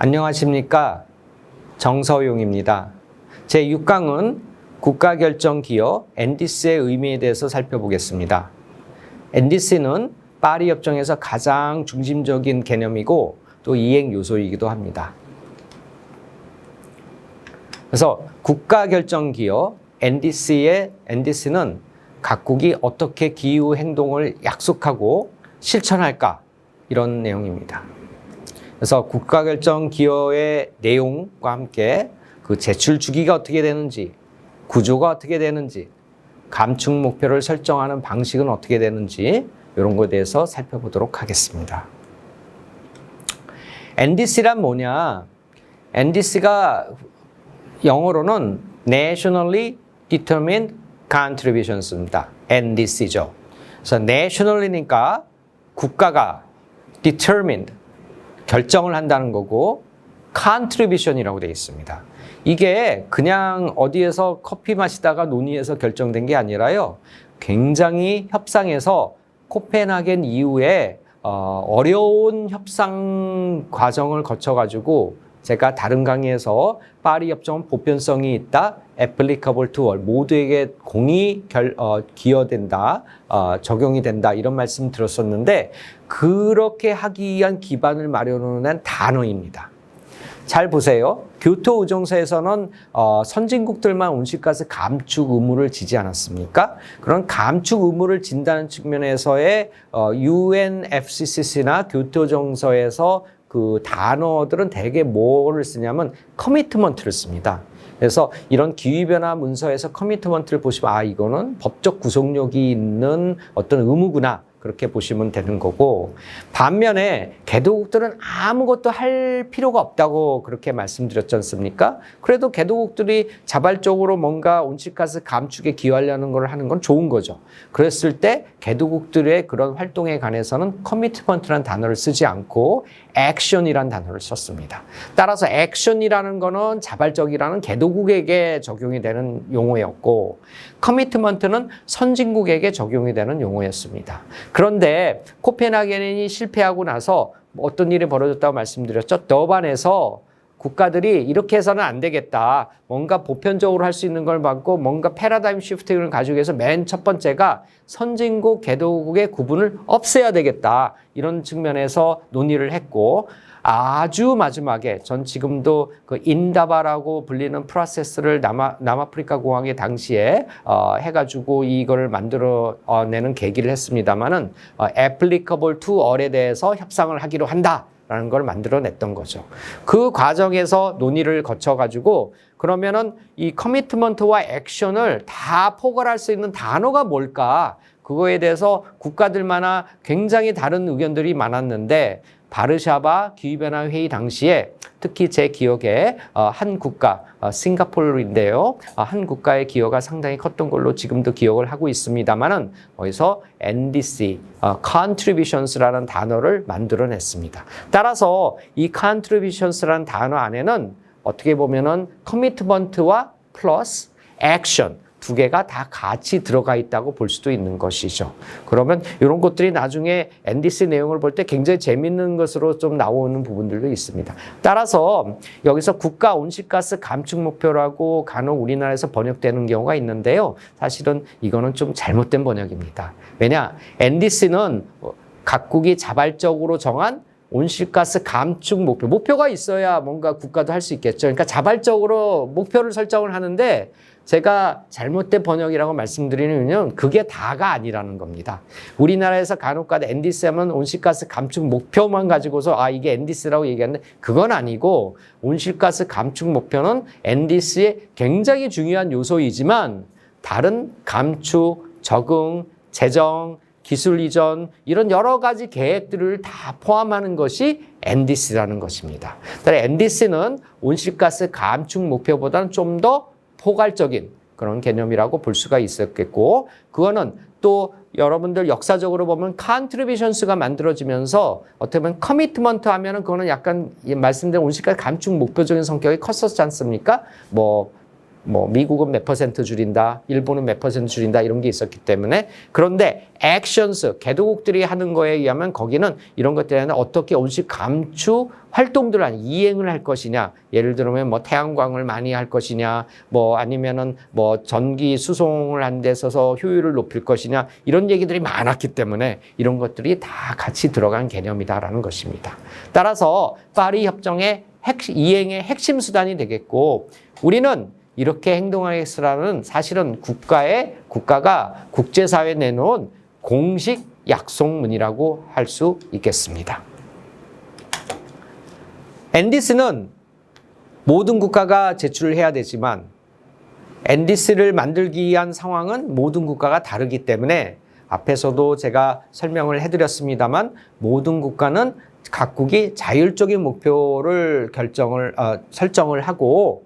안녕하십니까, 정서용입니다. 제6강은 국가결정기업 NDC의 의미에 대해서 살펴보겠습니다. NDC는 파리 협정에서 가장 중심적인 개념이고 또 이행 요소이기도 합니다. 그래서 국가결정기업 NDC는 각국이 어떻게 기후 행동을 약속하고 실천할까, 이런 내용입니다. 그래서 국가결정 기여의 내용과 함께 그 제출 주기가 어떻게 되는지, 구조가 어떻게 되는지, 감축 목표를 설정하는 방식은 어떻게 되는지, 이런 것에 대해서 살펴보도록 하겠습니다. NDC란 뭐냐? NDC가 영어로는 Nationally Determined Contributions입니다. NDC죠. 그래서 Nationally니까 국가가 determined, 결정을 한다는 거고, contribution이라고 되어 있습니다. 이게 그냥 어디에서 커피 마시다가 논의해서 결정된 게 아니라요, 굉장히 협상해서 코펜하겐 이후에 어려운 협상 과정을 거쳐가지고, 제가 다른 강의에서 파리 협정은 보편성이 있다, applicable to all, 모두에게 공이 기여된다, 적용이 된다, 이런 말씀 들었었는데, 그렇게 하기 위한 기반을 마련하는 단어입니다. 잘 보세요. 교토 의정서에서는 선진국들만 온실가스 감축 의무를 지지 않았습니까? 그런 감축 의무를 진다는 측면에서의 UNFCCC나 교토 정서에서 그 단어들은 대개 뭐를 쓰냐면 커미트먼트를 씁니다. 그래서 이런 기후변화 문서에서 커미트먼트를 보시면 이거는 법적 구속력이 있는 어떤 의무구나, 그렇게 보시면 되는 거고, 반면에 개도국들은 아무것도 할 필요가 없다고 그렇게 말씀드렸지 않습니까? 그래도 개도국들이 자발적으로 뭔가 온실가스 감축에 기여하려는 걸 하는 건 좋은 거죠. 그랬을 때 개도국들의 그런 활동에 관해서는 커미트먼트라는 단어를 쓰지 않고 액션이라는 단어를 썼습니다. 따라서 액션이라는 거는 자발적이라는 개도국에게 적용이 되는 용어였고, 커미트먼트는 선진국에게 적용이 되는 용어였습니다. 그런데 코펜하겐이 실패하고 나서 어떤 일이 벌어졌다고 말씀드렸죠? 더반에서 국가들이 이렇게 해서는 안 되겠다, 뭔가 보편적으로 할 수 있는 걸 받고 뭔가 패러다임 시프팅을 가지고 해서 맨 첫 번째가 선진국, 개도국의 구분을 없애야 되겠다, 이런 측면에서 논의를 했고, 아주 마지막에 전 지금도 그 인다바라고 불리는 프로세스를 남아프리카 공화국 당시에 해가지고 이거를 만들어내는 계기를 했습니다만은 applicable to all에 대해서 협상을 하기로 한다, 라는 걸 만들어냈던 거죠. 그 과정에서 논의를 거쳐가지고, 그러면은 이 커미트먼트와 액션을 다 포괄할 수 있는 단어가 뭘까? 그거에 대해서 국가들마다 굉장히 다른 의견들이 많았는데, 바르샤바 기후변화 회의 당시에 특히 제 기억에 한 국가, 싱가포르인데요, 한 국가의 기여가 상당히 컸던 걸로 지금도 기억을 하고 있습니다만은, 거기서 NDC, contributions라는 단어를 만들어냈습니다. 따라서 이 contributions라는 단어 안에는 어떻게 보면은 commitment와 플러스 action, 두 개가 다 같이 들어가 있다고 볼 수도 있는 것이죠. 그러면 이런 것들이 나중에 NDC 내용을 볼 때 굉장히 재밌는 것으로 좀 나오는 부분들도 있습니다. 따라서 여기서 국가 온실가스 감축 목표라고 간혹 우리나라에서 번역되는 경우가 있는데요, 사실은 이거는 좀 잘못된 번역입니다. 왜냐? NDC는 각국이 자발적으로 정한 온실가스 감축 목표가 있어야 뭔가 국가도 할 수 있겠죠. 그러니까 자발적으로 목표를 설정을 하는데, 제가 잘못된 번역이라고 말씀드리는 이유는 그게 다가 아니라는 겁니다. 우리나라에서 간혹가다 NDC 하면 온실가스 감축 목표만 가지고서 이게 NDC라고 얘기하는데, 그건 아니고, 온실가스 감축 목표는 NDC의 굉장히 중요한 요소이지만 다른 감축, 적응, 재정, 기술 이전, 이런 여러 가지 계획들을 다 포함하는 것이 NDC라는 것입니다. 따라서 NDC는 온실가스 감축 목표보다는 좀 더 포괄적인 그런 개념이라고 볼 수가 있었겠고, 그거는 또 여러분들 역사적으로 보면 contributions가 만들어지면서 어떻게 보면 commitment 하면은 그거는 약간 말씀드린 온실가스 감축 목표적인 성격이 컸었지 않습니까? 뭐 미국은 몇 퍼센트 줄인다, 일본은 몇 퍼센트 줄인다 이런 게 있었기 때문에 그런데 액션스, 개도국들이 하는 거에 의하면 거기는 이런 것들에는 어떻게 온실 감축 활동들을 이행을 할 것이냐, 예를 들면 뭐 태양광을 많이 할 것이냐, 뭐 아니면은 뭐 전기 수송을 한 데 있어서 효율을 높일 것이냐 이런 얘기들이 많았기 때문에 이런 것들이 다 같이 들어간 개념이다라는 것입니다. 따라서 파리 협정의 이행의 핵심 수단이 되겠고 우리는 이렇게 행동하겠으라는 사실은 국가가 국제사회에 내놓은 공식 약속문이라고 할 수 있겠습니다. NDC는 모든 국가가 제출을 해야 되지만 NDC를 만들기 위한 상황은 모든 국가가 다르기 때문에 앞에서도 제가 설명을 해드렸습니다만 모든 국가는 각국이 자율적인 목표를 설정을 하고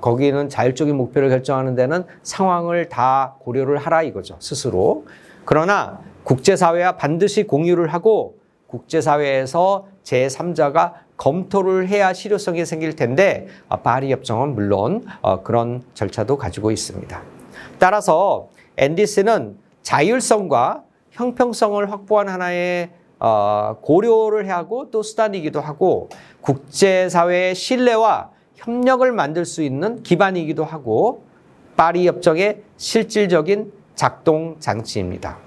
거기는 자율적인 목표를 결정하는 데는 상황을 다 고려를 하라 이거죠, 스스로. 그러나 국제사회와 반드시 공유를 하고 국제사회에서 제3자가 검토를 해야 실효성이 생길 텐데 파리 협정은 물론 그런 절차도 가지고 있습니다. 따라서 NDC는 자율성과 형평성을 확보한 하나의 고려를 하고 또 수단이기도 하고 국제사회의 신뢰와 협력을 만들 수 있는 기반이기도 하고 파리 협정의 실질적인 작동 장치입니다.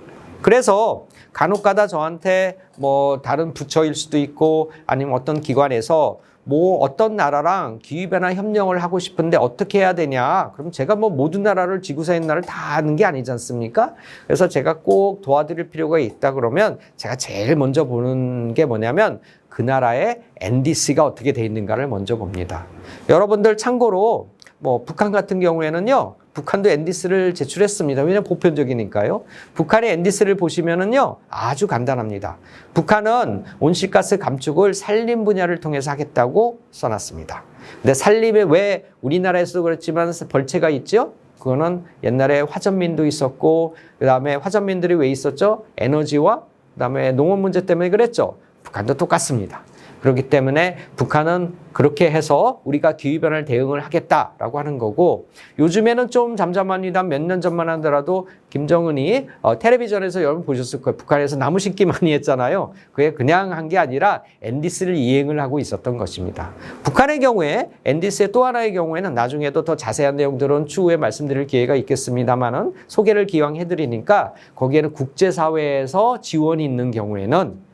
그래서 간혹가다 저한테 뭐 다른 부처일 수도 있고 아니면 어떤 기관에서 뭐 어떤 나라랑 기후변화 협력을 하고 싶은데 어떻게 해야 되냐. 그럼 제가 뭐 모든 나라를 지구상에 있는 나라를 다 아는 게 아니지 않습니까? 그래서 제가 꼭 도와드릴 필요가 있다 그러면 제가 제일 먼저 보는 게 뭐냐면 그 나라의 NDC가 어떻게 돼 있는가를 먼저 봅니다. 여러분들 참고로 뭐 북한 같은 경우에는요. 북한도 NDC를 제출했습니다. 왜냐하면 보편적이니까요. 북한의 NDC를 보시면은요, 아주 간단합니다. 북한은 온실가스 감축을 산림 분야를 통해서 하겠다고 써놨습니다. 근데 산림에 왜 우리나라에서도 그렇지만 벌채가 있죠? 그거는 옛날에 화전민도 있었고, 그 다음에 화전민들이 왜 있었죠? 에너지와 그 다음에 농업 문제 때문에 그랬죠. 북한도 똑같습니다. 그렇기 때문에 북한은 그렇게 해서 우리가 기후변화를 대응을 하겠다라고 하는 거고 요즘에는 좀 잠잠합니다. 몇 년 전만 하더라도 김정은이 텔레비전에서 여러분 보셨을 거예요. 북한에서 나무 심기 많이 했잖아요. 그게 그냥 한 게 아니라 NDC를 이행을 하고 있었던 것입니다. 북한의 경우에 NDC의 또 하나의 경우에는 나중에도 더 자세한 내용들은 추후에 말씀드릴 기회가 있겠습니다만은 소개를 기왕 해드리니까 거기에는 국제사회에서 지원이 있는 경우에는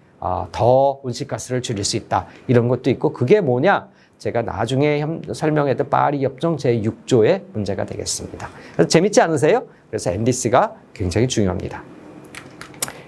더 온실가스를 줄일 수 있다. 이런 것도 있고 그게 뭐냐? 제가 나중에 설명했던 파리 협정 제6조의 문제가 되겠습니다. 그래서 재밌지 않으세요? 그래서 NDC가 굉장히 중요합니다.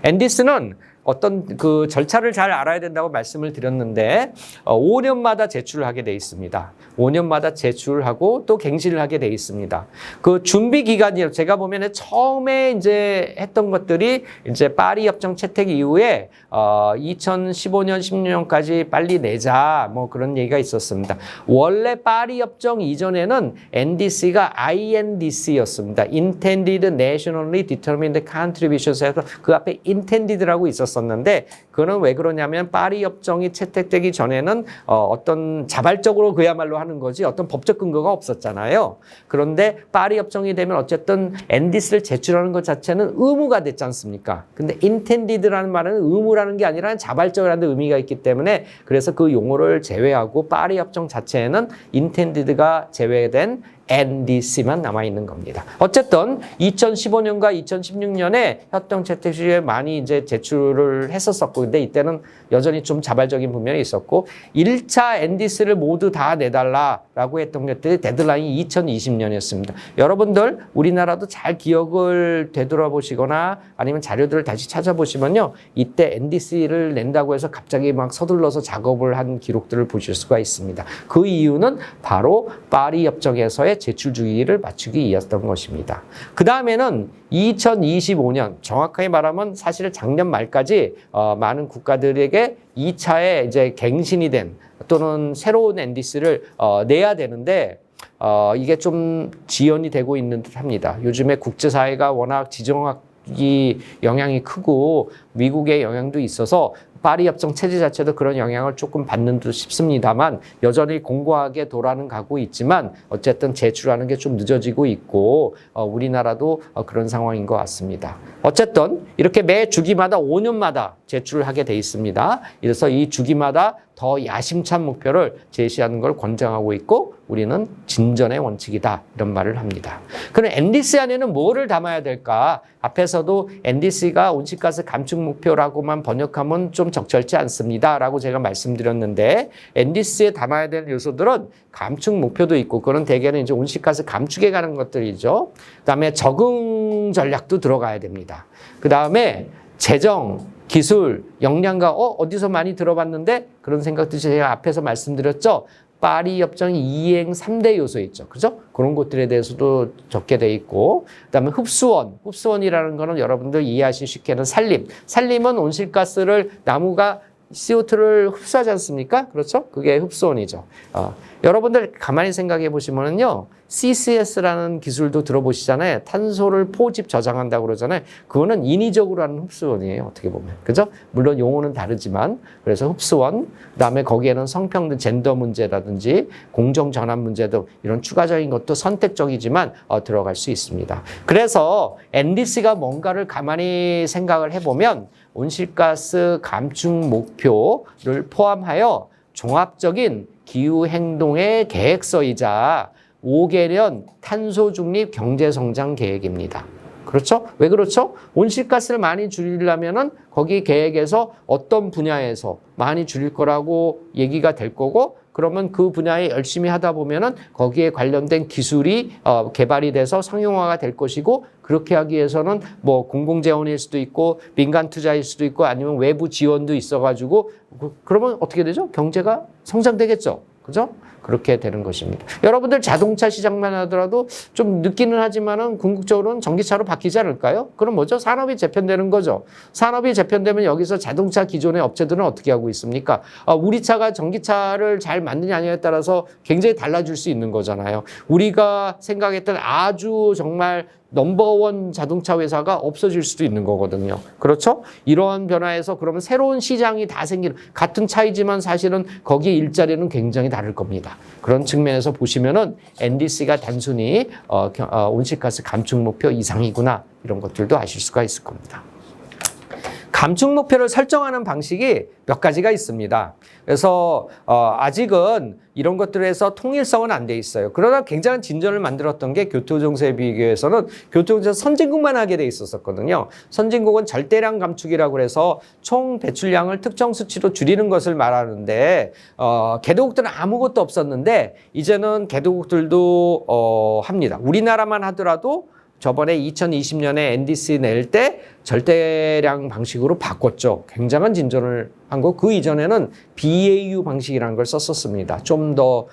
NDC는 어떤 그 절차를 잘 알아야 된다고 말씀을 드렸는데 5년마다 제출을 하게 돼 있습니다. 5년마다 제출을 하고 또 갱신을 하게 돼 있습니다. 그 준비 기간이요. 제가 보면 처음에 이제 했던 것들이 이제 파리 협정 채택 이후에 2015년, 16년까지 빨리 내자 뭐 그런 얘기가 있었습니다. 원래 파리 협정 이전에는 NDC가 INDC였습니다. Intended Nationally Determined Contributions에서 그 앞에 Intended라고 있었습니다. 었는데 그거는 왜 그러냐면 파리 협정이 채택되기 전에는 어떤 자발적으로 그야말로 하는 거지 어떤 법적 근거가 없었잖아요. 그런데 파리 협정이 되면 어쨌든 NDC를 제출하는 것 자체는 의무가 됐지 않습니까? 근데 intended라는 말은 의무라는 게 아니라 자발적이라는 의미가 있기 때문에 그래서 그 용어를 제외하고 파리 협정 자체에는 intended가 제외된 NDC만 남아있는 겁니다. 어쨌든 2015년과 2016년에 협정 채택 시에 많이 이제 제출을 했었었고, 근데 이때는 여전히 좀 자발적인 부분이 있었고, 1차 NDC를 모두 다 내달라라고 했던 것들이 데드라인이 2020년이었습니다. 여러분들 우리나라도 잘 기억을 되돌아보시거나 아니면 자료들을 다시 찾아보시면요. 이때 NDC를 낸다고 해서 갑자기 막 서둘러서 작업을 한 기록들을 보실 수가 있습니다. 그 이유는 바로 파리 협정에서의 제출 주기를 맞추기 위해서였던 것입니다. 그 다음에는 2025년 정확하게 말하면 사실 작년 말까지 많은 국가들에게 2차에 이제 갱신이 된 또는 새로운 NDC를 내야 되는데 이게 좀 지연이 되고 있는 듯합니다. 요즘에 국제사회가 워낙 지정학 이 영향이 크고 미국의 영향도 있어서 파리 협정 체제 자체도 그런 영향을 조금 받는 듯 싶습니다만 여전히 공고하게 돌아는 가고 있지만 어쨌든 제출하는 게 좀 늦어지고 있고 우리나라도 그런 상황인 것 같습니다. 어쨌든 이렇게 매 주기마다 5년마다 제출을 하게 돼 있습니다. 그래서 이 주기마다 더 야심찬 목표를 제시하는 걸 권장하고 있고 우리는 진전의 원칙이다 이런 말을 합니다. 그럼 NDC 안에는 뭐를 담아야 될까? 앞에서도 NDC가 온실가스 감축 목표라고만 번역하면 좀 적절치 않습니다 라고 제가 말씀드렸는데 NDC에 담아야 되는 요소들은 감축 목표도 있고 그런 대개는 이제 온실가스 감축에 가는 것들이죠. 그다음에 적응 전략도 들어가야 됩니다. 그다음에 재정, 기술, 역량과 어디서 많이 들어봤는데 그런 생각도 제가 앞에서 말씀드렸죠. 파리 협정 이행 3대 요소 있죠. 그죠? 그런 것들에 대해서도 적게 돼 있고 그다음에 흡수원이라는 거는 여러분들 이해하시기 쉽게는 산림은 온실가스를 나무가 CO2를 흡수하지 않습니까? 그렇죠? 그게 흡수원이죠. 여러분들 가만히 생각해 보시면은요. CCS라는 기술도 들어보시잖아요. 탄소를 포집 저장한다고 그러잖아요. 그거는 인위적으로 하는 흡수원이에요. 어떻게 보면. 그죠? 물론 용어는 다르지만. 그래서 흡수원, 그다음에 거기에는 성평등 젠더 문제라든지 공정 전환 문제도 이런 추가적인 것도 선택적이지만 들어갈 수 있습니다. 그래서 NDC가 뭔가를 가만히 생각을 해보면 온실가스 감축 목표를 포함하여 종합적인 기후행동의 계획서이자 5개년 탄소 중립 경제성장 계획입니다. 그렇죠? 왜 그렇죠? 온실가스를 많이 줄이려면은 거기 계획에서 어떤 분야에서 많이 줄일 거라고 얘기가 될 거고 그러면 그 분야에 열심히 하다 보면은 거기에 관련된 기술이 개발이 돼서 상용화가 될 것이고 그렇게 하기 위해서는 뭐 공공재원일 수도 있고 민간 투자일 수도 있고 아니면 외부 지원도 있어가지고 그러면 어떻게 되죠? 경제가 성장되겠죠. 그죠? 그렇게 되는 것입니다. 여러분들 자동차 시장만 하더라도 좀 늦기는 하지만은 궁극적으로는 전기차로 바뀌지 않을까요? 그럼 뭐죠? 산업이 재편되는 거죠. 산업이 재편되면 여기서 자동차 기존의 업체들은 어떻게 하고 있습니까? 우리 차가 전기차를 잘 만드냐 아니냐에 따라서 굉장히 달라질 수 있는 거잖아요. 우리가 생각했던 아주 정말 넘버원 자동차 회사가 없어질 수도 있는 거거든요. 그렇죠? 이러한 변화에서 그러면 새로운 시장이 다 생기는 같은 차이지만 사실은 거기에 일자리는 굉장히 다를 겁니다. 그런 측면에서 보시면은 NDC가 단순히 온실가스 감축 목표 이상이구나 이런 것들도 아실 수가 있을 겁니다. 감축 목표를 설정하는 방식이 몇 가지가 있습니다. 그래서 아직은 이런 것들에서 통일성은 안 돼 있어요. 그러나 굉장한 진전을 만들었던 게 교토정책에 비교해서는 교토정책 선진국만 하게 돼 있었거든요. 선진국은 절대량 감축이라고 해서 총 배출량을 특정 수치로 줄이는 것을 말하는데 개도국들은 아무것도 없었는데 이제는 개도국들도 합니다. 우리나라만 하더라도 저번에 2020년에 NDC 낼 때 절대량 방식으로 바꿨죠. 굉장한 진전을 한 거. 그 이전에는 BAU 방식이라는 걸 썼었습니다. 좀 더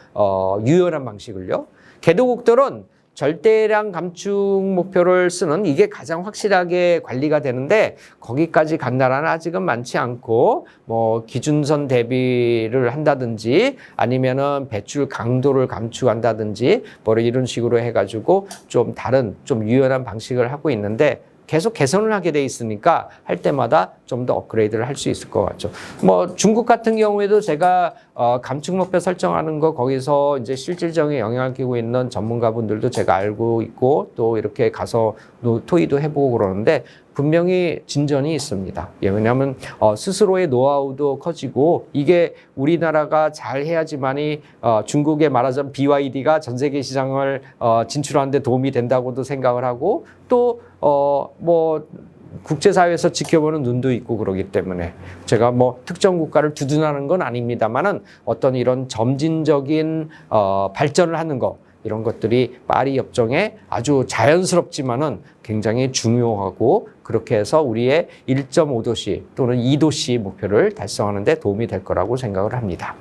유연한 방식을요. 개도국들은 절대량 감축 목표를 쓰는 이게 가장 확실하게 관리가 되는데 거기까지 간 나라는 아직은 많지 않고 뭐 기준선 대비를 한다든지 아니면은 배출 강도를 감축한다든지 뭐 이런 식으로 해가지고 좀 다른 좀 유연한 방식을 하고 있는데 계속 개선을 하게 돼 있으니까 할 때마다 좀 더 업그레이드를 할 수 있을 것 같죠. 뭐 중국 같은 경우에도 제가 감축 목표 설정하는 거 거기서 이제 실질적인 영향을 끼고 있는 전문가분들도 제가 알고 있고 또 이렇게 가서 토의도 해보고 그러는데 분명히 진전이 있습니다. 왜냐하면 스스로의 노하우도 커지고 이게 우리나라가 잘 해야지만이 중국에 말하자면 BYD가 전 세계 시장을 진출하는 데 도움이 된다고도 생각을 하고 또 뭐 국제사회에서 지켜보는 눈도 있고 그러기 때문에 제가 뭐 특정 국가를 두둔하는 건 아닙니다만은 어떤 이런 점진적인 발전을 하는 거 이런 것들이 파리 협정에 아주 자연스럽지만은 굉장히 중요하고 그렇게 해서 우리의 1.5도씨 또는 2도씨 목표를 달성하는 데 도움이 될 거라고 생각을 합니다.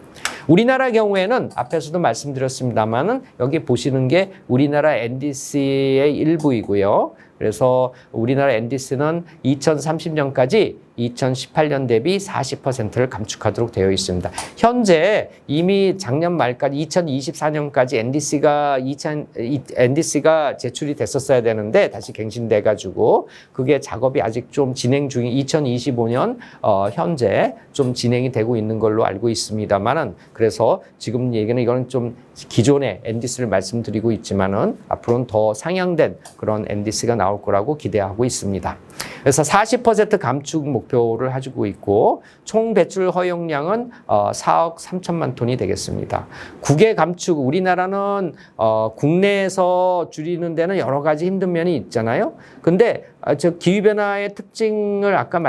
우리나라 경우에는 앞에서도 말씀드렸습니다만은 여기 보시는 게 우리나라 NDC의 일부이고요. 그래서 우리나라 NDC는 2030년까지 2018년 대비 40%를 감축하도록 되어 있습니다. 현재 이미 작년 말까지 2024년까지 NDC가 제출이 됐었어야 되는데 다시 갱신돼 가지고 그게 작업이 아직 좀 진행 중인 2025년 현재 좀 진행이 되고 있는 걸로 알고 있습니다만은 그래서 지금 얘기는 이거는 좀 기존의 NDC를 말씀드리고 있지만은 앞으로는 더 상향된 그런 NDC가 나올 거라고 기대하고 있습니다. 그래서 40% 감축 목표를 가지고 있고 총 배출 허용량은 4억 3천만 톤이 되겠습니다. 국외 감축 우리나라는 국내에서 줄이는 데는 여러 가지 힘든 면이 있잖아요. 근데 저 기후변화의 특징을 아까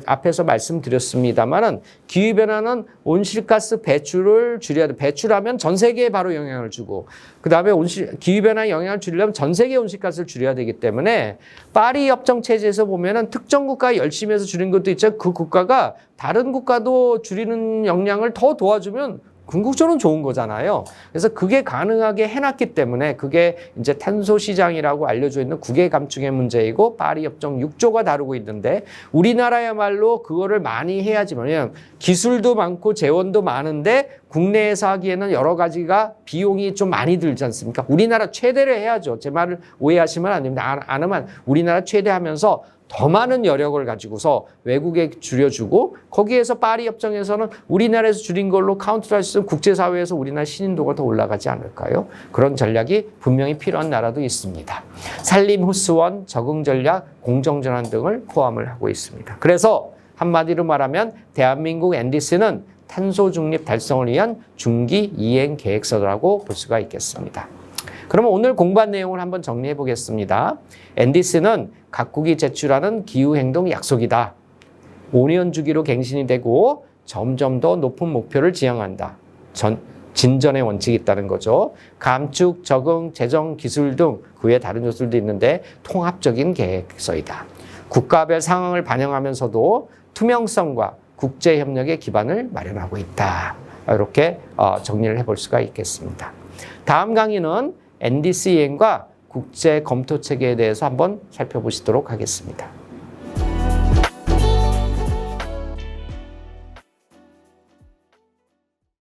앞에서 말씀드렸습니다만은 기후변화는 온실가스 배출을 줄여야 돼. 배출하면 전 세계에 바로 영향을 주고 그 다음에 기후변화의 영향을 줄이려면 전 세계 온실가스를 줄여야 되기 때문에 파리 협정 체제에서 보면은 특정 국가가 열심히 해서 줄인 것도 있죠. 그 국가가 다른 국가도 줄이는 역량을 더 도와주면 궁극적으로는 좋은 거잖아요. 그래서 그게 가능하게 해놨기 때문에 그게 이제 탄소 시장이라고 알려져 있는 국외 감축의 문제이고 파리 협정 6조가 다루고 있는데 우리나라야말로 그거를 많이 해야지만 왜냐하면 기술도 많고 재원도 많은데 국내에서 하기에는 여러 가지가 비용이 좀 많이 들지 않습니까? 우리나라 최대를 해야죠. 제 말을 오해하시면 안 됩니다. 안 하면 우리나라 최대하면서 더 많은 여력을 가지고서 외국에 줄여주고 거기에서 파리 협정에서는 우리나라에서 줄인 걸로 카운트를 할 수 있는 국제사회에서 우리나라 신인도가 더 올라가지 않을까요? 그런 전략이 분명히 필요한 나라도 있습니다. 산림 호수원, 적응 전략, 공정전환 등을 포함을 하고 있습니다. 그래서 한마디로 말하면 대한민국 NDC는 탄소 중립 달성을 위한 중기 이행 계획서라고 볼 수가 있겠습니다. 그러면 오늘 공부한 내용을 한번 정리해 보겠습니다. NDC는 각국이 제출하는 기후행동 약속이다. 5년 주기로 갱신이 되고 점점 더 높은 목표를 지향한다. 진전의 원칙이 있다는 거죠. 감축, 적응, 재정, 기술 등 그 외에 다른 요소들도 있는데 통합적인 계획서이다. 국가별 상황을 반영하면서도 투명성과 국제협력의 기반을 마련하고 있다. 이렇게 정리를 해볼 수가 있겠습니다. 다음 강의는 NDC 이행과 국제 검토 체계에 대해서 한번 살펴보시도록 하겠습니다.